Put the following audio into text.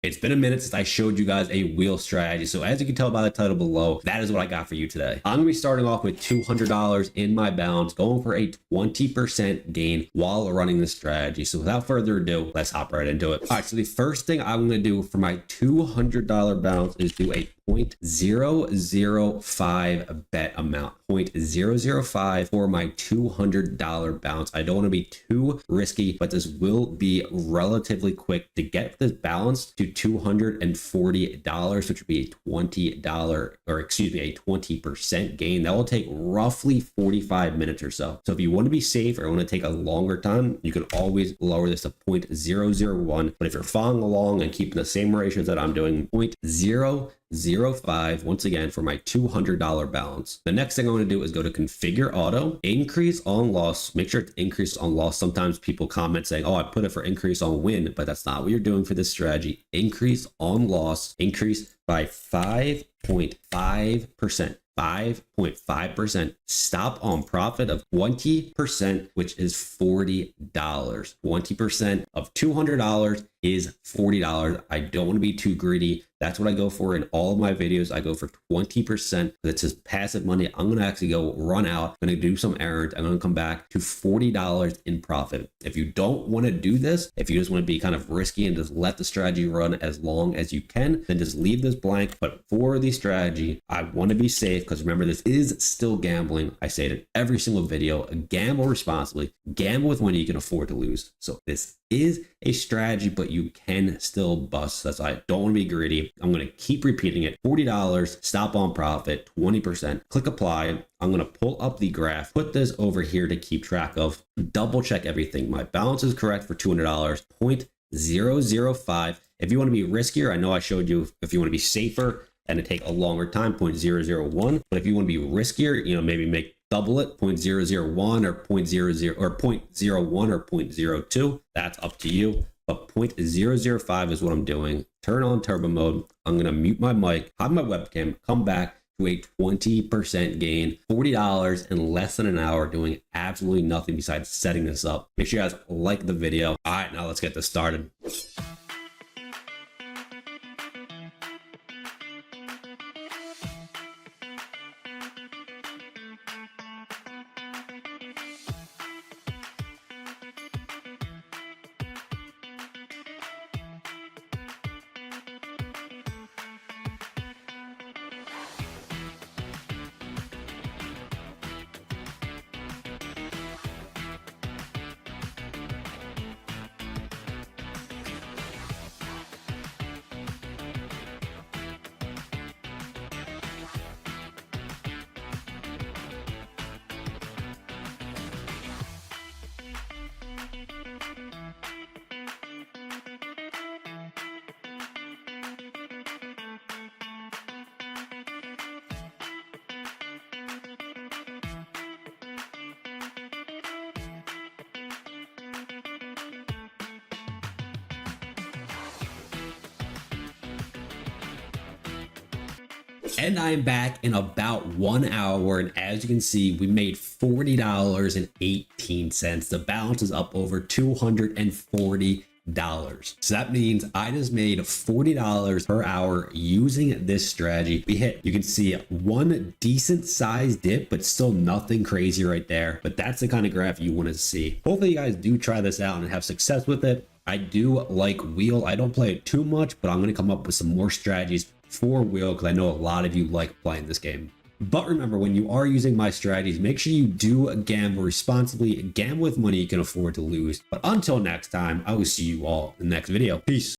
It's been a minute since I showed you guys a wheel strategy. So as you can tell by the title below, that is what I got for you today. I'm gonna be starting off with $200 in my balance, going for a 20% gain while running this strategy. So without further ado, let's hop right into it. All right, so the first thing I'm gonna do for my $200 balance is do a 0.005 bet amount, 0.005 for my $200 balance. I don't want to be too risky, but this will be relatively quick to get this balance to $240, which would be a $20 or excuse me, a 20% gain. That will take roughly 45 minutes or so. So if you want to be safe or want to take a longer time, you can always lower this to 0.001. But if you're following along and keeping the same ratios that I'm doing, 0.005 once again for my $200 balance. The next thing I want to do is go to configure auto, increase on loss. Make sure it's increase on loss. Sometimes people comment saying, oh, I put it for increase on win, but that's not what you're doing for this strategy. Increase on loss, increase by 5.5%. 5.5%. Stop on profit of 20%, which is $40. 20% of $200 is $40. I don't want to be too greedy. That's what I go for in all of my videos. I go for 20%. That's just passive money. I'm going to actually go run out. I'm going to do some errands. I'm going to come back to $40 in profit. If you don't want to do this, if you just want to be kind of risky and just let the strategy run as long as you can, then just leave this blank. But for the strategy, I want to be safe because remember, this is still gambling. I say it in every single video. Gamble responsibly. Gamble with money you can afford to lose. So this is a strategy, but you can still bust. That's why I don't want to be greedy. I'm going to keep repeating it. $40, stop on profit, 20%. Click apply. I'm going to pull up the graph, put this over here to keep track of, double check everything. My balance is correct for $200, 0.005. If you want to be riskier, I know I showed you if you want to be safer and to take a longer time, 0.001. But if you want to be riskier, maybe make double it, 0.001 or 0.00 or 0.01 or 0.02. That's up to you. But 0.005 is what I'm doing. Turn on turbo mode. I'm going to mute my mic, hide my webcam, come back to a 20% gain, $40 in less than an hour, doing absolutely nothing besides setting this up. Make sure you guys like the video. All right, now let's get this started. And I'm back in about 1 hour. And as you can see, we made $40.18. The balance is up over $240. So that means I just made $40 per hour using this strategy. You can see one decent sized dip, but still nothing crazy right there. But that's the kind of graph you want to see. Hopefully you guys do try this out and have success with it. I do like wheel. I don't play it too much, but I'm going to come up with some more strategies for wheel because I know a lot of you like playing this game. But remember, when you are using my strategies, make sure you do gamble responsibly. Gamble with money you can afford to lose. But until next time, I will see you all in the next video. Peace.